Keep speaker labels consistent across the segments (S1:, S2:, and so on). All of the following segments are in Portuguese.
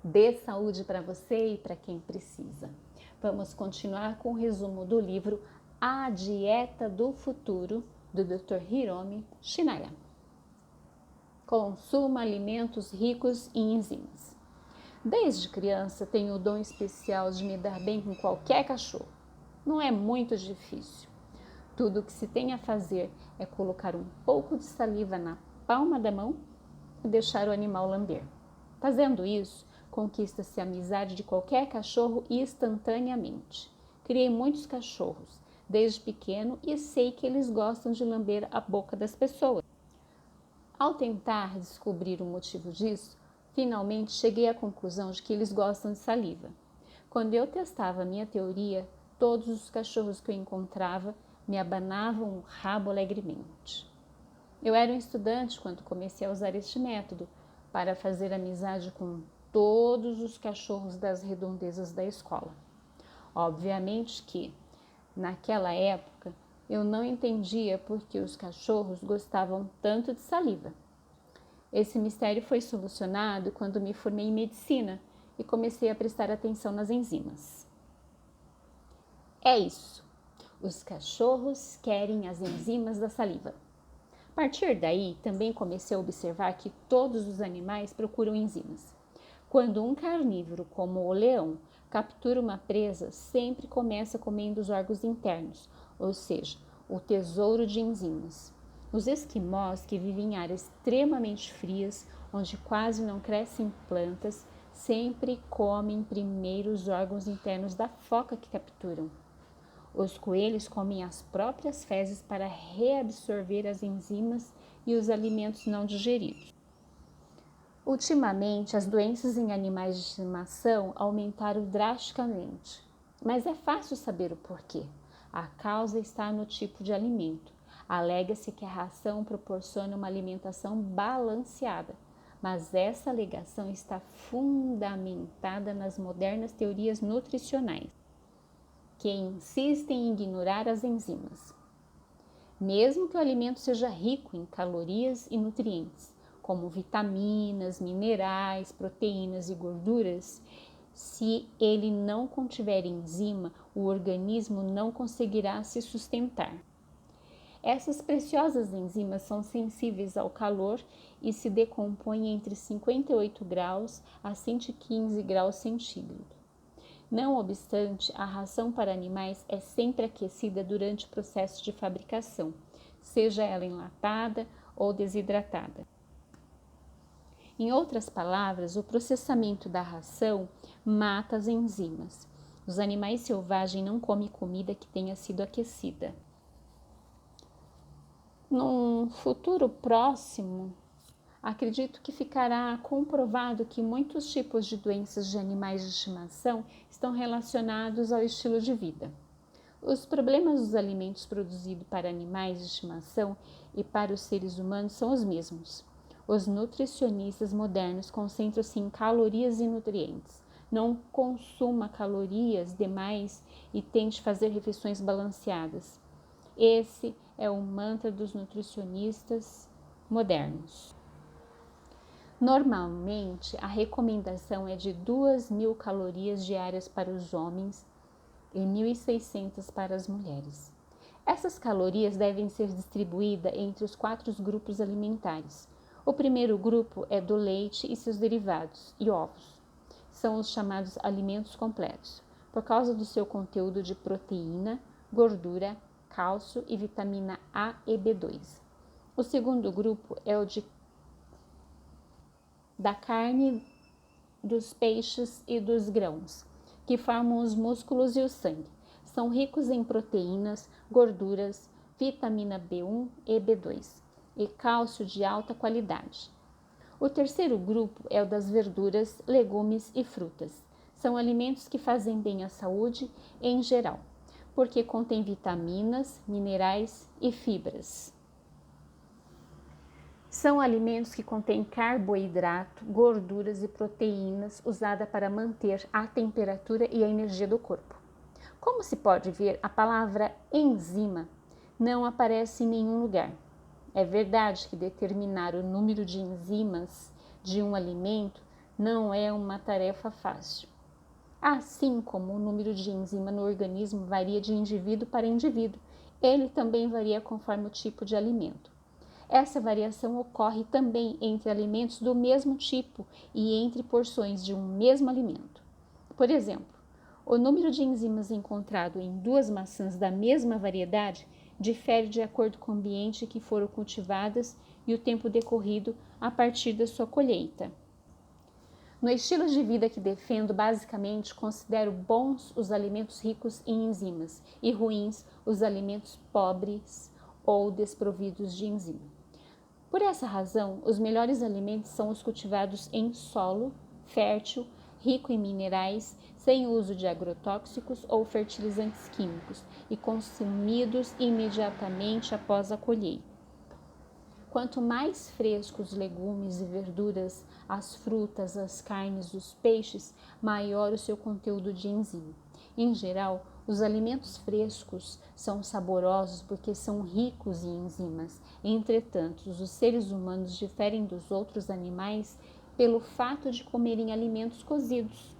S1: Dê saúde para você e para quem precisa. Vamos continuar com o resumo do livro A Dieta do Futuro, do Dr. Hiromi Shinaya. Consuma alimentos ricos em enzimas. Desde criança tenho o dom especial de me dar bem com qualquer cachorro. Não é muito difícil. Tudo o que se tem a fazer é colocar um pouco de saliva na palma da mão e deixar o animal lamber. Fazendo isso, conquista-se a amizade de qualquer cachorro instantaneamente. Criei muitos cachorros desde pequeno e sei que eles gostam de lamber a boca das pessoas. Ao tentar descobrir o motivo disso, finalmente cheguei à conclusão de que eles gostam de saliva. Quando eu testava a minha teoria, todos os cachorros que eu encontrava me abanavam o rabo alegremente. Eu era um estudante quando comecei a usar este método para fazer amizade com todos os cachorros das redondezas da escola. Obviamente que, naquela época, eu não entendia por que os cachorros gostavam tanto de saliva. Esse mistério foi solucionado quando me formei em medicina e comecei a prestar atenção nas enzimas. É isso. Os cachorros querem as enzimas da saliva. A partir daí, também comecei a observar que todos os animais procuram enzimas. Quando um carnívoro, como o leão, captura uma presa, sempre começa comendo os órgãos internos, ou seja, o tesouro de enzimas. Os esquimós, que vivem em áreas extremamente frias, onde quase não crescem plantas, sempre comem primeiro os órgãos internos da foca que capturam. Os coelhos comem as próprias fezes para reabsorver as enzimas e os alimentos não digeridos. Ultimamente, as doenças em animais de estimação aumentaram drasticamente, mas é fácil saber o porquê. A causa está no tipo de alimento. Alega-se que a ração proporciona uma alimentação balanceada, mas essa alegação está fundamentada nas modernas teorias nutricionais, que insistem em ignorar as enzimas. Mesmo que o alimento seja rico em calorias e nutrientes, como vitaminas, minerais, proteínas e gorduras, se ele não contiver enzima, o organismo não conseguirá se sustentar. Essas preciosas enzimas são sensíveis ao calor e se decompõem entre 58 graus a 115 graus centígrados. Não obstante, a ração para animais é sempre aquecida durante o processo de fabricação, seja ela enlatada ou desidratada. Em outras palavras, o processamento da ração mata as enzimas. Os animais selvagens não comem comida que tenha sido aquecida. Num futuro próximo, acredito que ficará comprovado que muitos tipos de doenças de animais de estimação estão relacionados ao estilo de vida. Os problemas dos alimentos produzidos para animais de estimação e para os seres humanos são os mesmos. Os nutricionistas modernos concentram-se em calorias e nutrientes. Não consuma calorias demais e tente fazer refeições balanceadas. Esse é o mantra dos nutricionistas modernos. Normalmente, a recomendação é de 2.000 calorias diárias para os homens e 1.600 para as mulheres. Essas calorias devem ser distribuídas entre os 4 grupos alimentares. O primeiro grupo é do leite e seus derivados e ovos. São os chamados alimentos completos, por causa do seu conteúdo de proteína, gordura, cálcio e vitamina A e B2. O segundo grupo é o da carne, dos peixes e dos grãos, que formam os músculos e o sangue. São ricos em proteínas, gorduras, vitamina B1 e B2 e cálcio de alta qualidade. O terceiro grupo é o das verduras, legumes e frutas. São alimentos que fazem bem à saúde em geral, porque contêm vitaminas, minerais e fibras. São alimentos que contêm carboidrato, gorduras e proteínas usadas para manter a temperatura e a energia do corpo. Como se pode ver, a palavra enzima não aparece em nenhum lugar. É verdade que determinar o número de enzimas de um alimento não é uma tarefa fácil. Assim como o número de enzima no organismo varia de indivíduo para indivíduo, ele também varia conforme o tipo de alimento. Essa variação ocorre também entre alimentos do mesmo tipo e entre porções de um mesmo alimento. Por exemplo, o número de enzimas encontrado em 2 maçãs da mesma variedade difere de acordo com o ambiente que foram cultivadas e o tempo decorrido a partir da sua colheita. No estilo de vida que defendo, basicamente, considero bons os alimentos ricos em enzimas e ruins os alimentos pobres ou desprovidos de enzima. Por essa razão, os melhores alimentos são os cultivados em solo fértil, rico em minerais, sem uso de agrotóxicos ou fertilizantes químicos e consumidos imediatamente após a colheita. Quanto mais frescos os legumes e verduras, as frutas, as carnes, os peixes, maior o seu conteúdo de enzima. Em geral, os alimentos frescos são saborosos porque são ricos em enzimas. Entretanto, os seres humanos diferem dos outros animais pelo fato de comerem alimentos cozidos.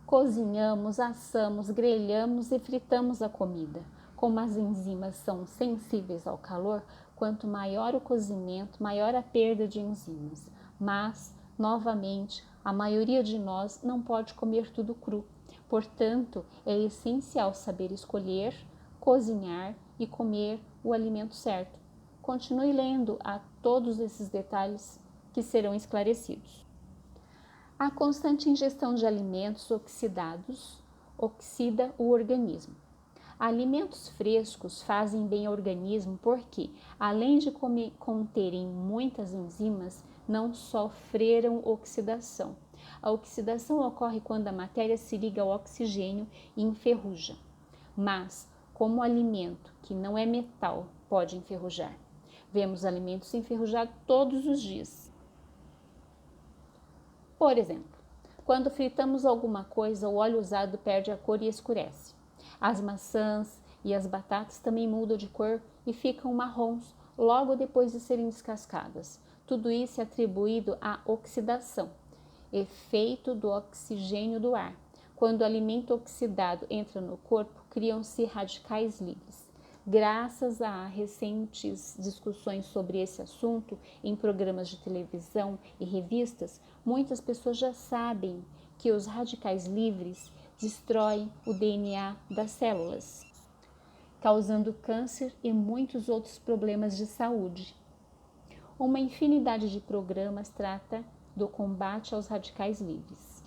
S1: Cozinhamos, assamos, grelhamos e fritamos a comida. Como as enzimas são sensíveis ao calor, quanto maior o cozimento, maior a perda de enzimas. Mas, novamente, a maioria de nós não pode comer tudo cru. Portanto, é essencial saber escolher, cozinhar e comer o alimento certo. Continue lendo a todos esses detalhes que serão esclarecidos. A constante ingestão de alimentos oxidados oxida o organismo. Alimentos frescos fazem bem ao organismo porque, além de conterem muitas enzimas, não sofreram oxidação. A oxidação ocorre quando a matéria se liga ao oxigênio e enferruja. Mas, como o alimento, que não é metal, pode enferrujar. Vemos alimentos enferrujados todos os dias. Por exemplo, quando fritamos alguma coisa, o óleo usado perde a cor e escurece. As maçãs e as batatas também mudam de cor e ficam marrons logo depois de serem descascadas. Tudo isso é atribuído à oxidação, efeito do oxigênio do ar. Quando o alimento oxidado entra no corpo, criam-se radicais livres. Graças a recentes discussões sobre esse assunto em programas de televisão e revistas, muitas pessoas já sabem que os radicais livres destroem o DNA das células, causando câncer e muitos outros problemas de saúde. Uma infinidade de programas trata do combate aos radicais livres.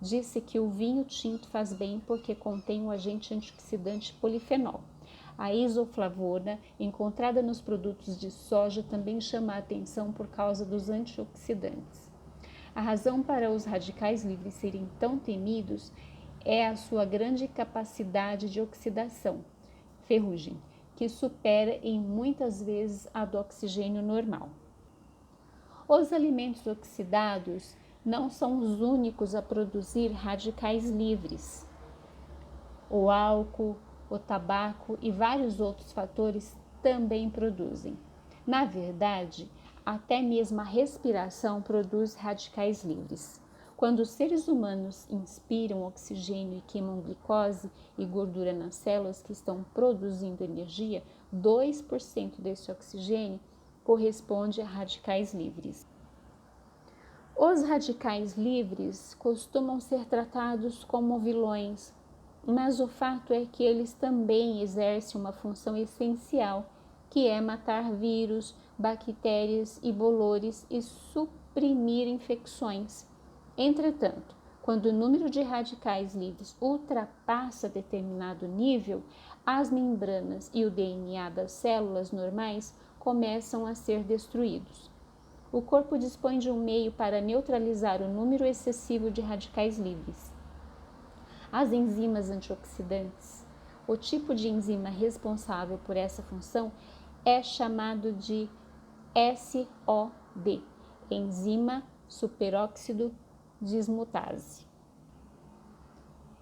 S1: Disse que o vinho tinto faz bem porque contém um agente antioxidante polifenol. A isoflavona, encontrada nos produtos de soja, também chama a atenção por causa dos antioxidantes. A razão para os radicais livres serem tão temidos é a sua grande capacidade de oxidação, ferrugem, que supera em muitas vezes a do oxigênio normal. Os alimentos oxidados não são os únicos a produzir radicais livres. O álcool, o tabaco e vários outros fatores também produzem. Na verdade, até mesmo a respiração produz radicais livres. Quando os seres humanos inspiram oxigênio e queimam glicose e gordura nas células que estão produzindo energia, 2% desse oxigênio corresponde a radicais livres. Os radicais livres costumam ser tratados como vilões, mas o fato é que eles também exercem uma função essencial, que é matar vírus, bactérias e bolores e suprimir infecções. Entretanto, quando o número de radicais livres ultrapassa determinado nível, as membranas e o DNA das células normais começam a ser destruídos. O corpo dispõe de um meio para neutralizar o número excessivo de radicais livres. As enzimas antioxidantes, o tipo de enzima responsável por essa função é chamado de SOD, enzima superóxido dismutase.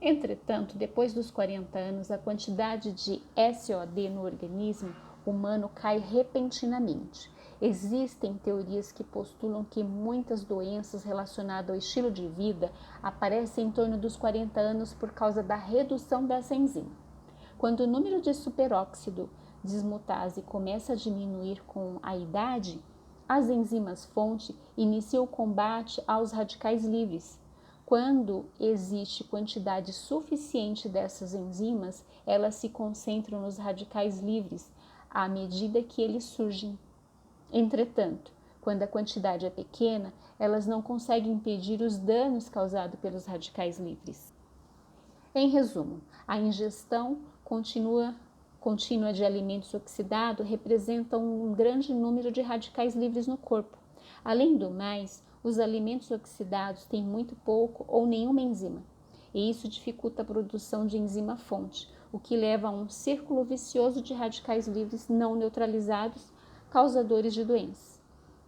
S1: Entretanto, depois dos 40 anos, a quantidade de SOD no organismo humano cai repentinamente. Existem teorias que postulam que muitas doenças relacionadas ao estilo de vida aparecem em torno dos 40 anos por causa da redução dessa enzima. Quando o número de superóxido dismutase começa a diminuir com a idade, as enzimas-fonte iniciam o combate aos radicais livres. Quando existe quantidade suficiente dessas enzimas, elas se concentram nos radicais livres à medida que eles surgem. Entretanto, quando a quantidade é pequena, elas não conseguem impedir os danos causados pelos radicais livres. Em resumo, a ingestão contínua de alimentos oxidados representa um grande número de radicais livres no corpo. Além do mais, os alimentos oxidados têm muito pouco ou nenhuma enzima, e isso dificulta a produção de enzima-fonte, o que leva a um círculo vicioso de radicais livres não neutralizados, causadores de doenças.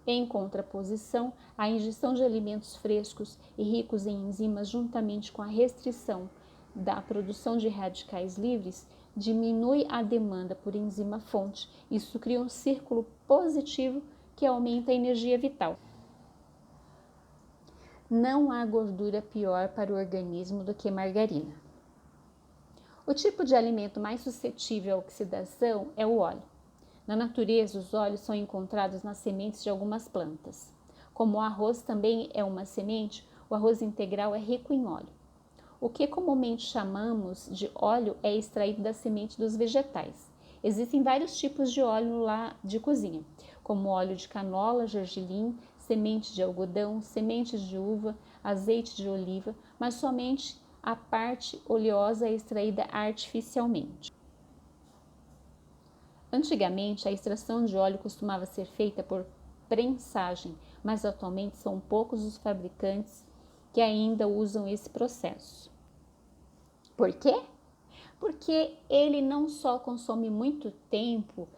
S1: Em contraposição, a ingestão de alimentos frescos e ricos em enzimas, juntamente com a restrição da produção de radicais livres, diminui a demanda por enzima-fonte. Isso cria um círculo positivo que aumenta a energia vital. Não há gordura pior para o organismo do que margarina. O tipo de alimento mais suscetível à oxidação é o óleo. Na natureza, os óleos são encontrados nas sementes de algumas plantas. Como o arroz também é uma semente, o arroz integral é rico em óleo. O que comumente chamamos de óleo é extraído da semente dos vegetais. Existem vários tipos de óleo lá de cozinha, como óleo de canola, gergelim, semente de algodão, sementes de uva, azeite de oliva, mas somente a parte oleosa é extraída artificialmente. Antigamente, a extração de óleo costumava ser feita por prensagem, mas atualmente são poucos os fabricantes que ainda usam esse processo. Por quê? Porque ele não só consome muito tempo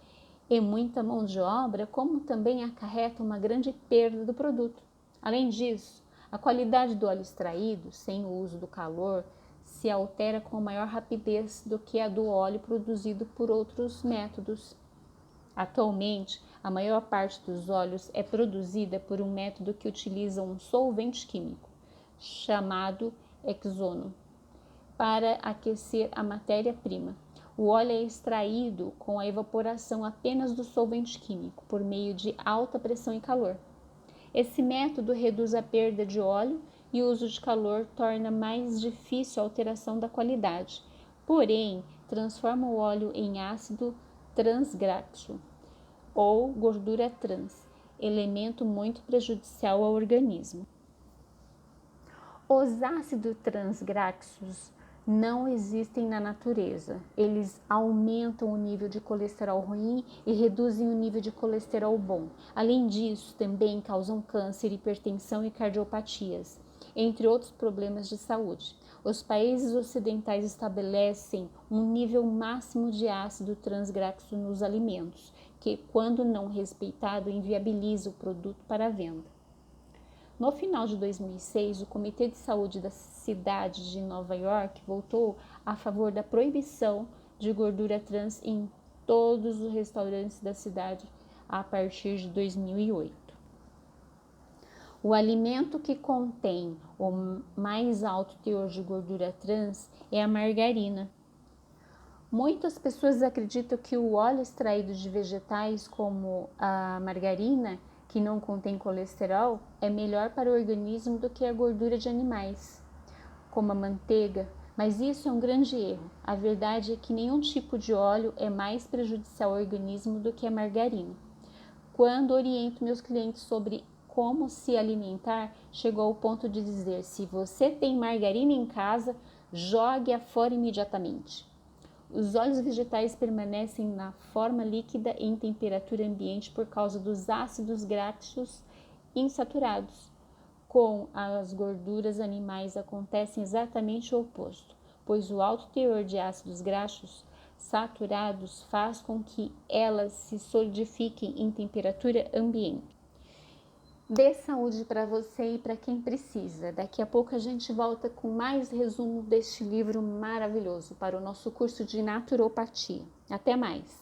S1: e muita mão de obra, como também acarreta uma grande perda do produto. Além disso, a qualidade do óleo extraído, sem o uso do calor, se altera com maior rapidez do que a do óleo produzido por outros métodos. Atualmente, a maior parte dos óleos é produzida por um método que utiliza um solvente químico, chamado hexano, para aquecer a matéria-prima. O óleo é extraído com a evaporação apenas do solvente químico, por meio de alta pressão e calor. Esse método reduz a perda de óleo e o uso de calor torna mais difícil a alteração da qualidade, porém, transforma o óleo em ácido transgráfico ou gordura trans, elemento muito prejudicial ao organismo. Os ácidos transgráficos não existem na natureza. Eles aumentam o nível de colesterol ruim e reduzem o nível de colesterol bom. Além disso, também causam câncer, hipertensão e cardiopatias, entre outros problemas de saúde. Os países ocidentais estabelecem um nível máximo de ácido transgráfico nos alimentos, que, quando não respeitado, inviabiliza o produto para a venda. No final de 2006, o Comitê de Saúde da cidade de Nova York votou a favor da proibição de gordura trans em todos os restaurantes da cidade a partir de 2008. O alimento que contém o mais alto teor de gordura trans é a margarina. Muitas pessoas acreditam que o óleo extraído de vegetais, como a margarina, que não contém colesterol, é melhor para o organismo do que a gordura de animais, como a manteiga, mas isso é um grande erro. A verdade é que nenhum tipo de óleo é mais prejudicial ao organismo do que a margarina. Quando oriento meus clientes sobre como se alimentar, chegou ao ponto de dizer: se você tem margarina em casa, jogue-a fora imediatamente. Os óleos vegetais permanecem na forma líquida em temperatura ambiente por causa dos ácidos graxos insaturados. Com as gorduras animais acontece exatamente o oposto, pois o alto teor de ácidos graxos saturados faz com que elas se solidifiquem em temperatura ambiente. Dê saúde para você e para quem precisa. Daqui a pouco a gente volta com mais resumo deste livro maravilhoso para o nosso curso de naturopatia. Até mais!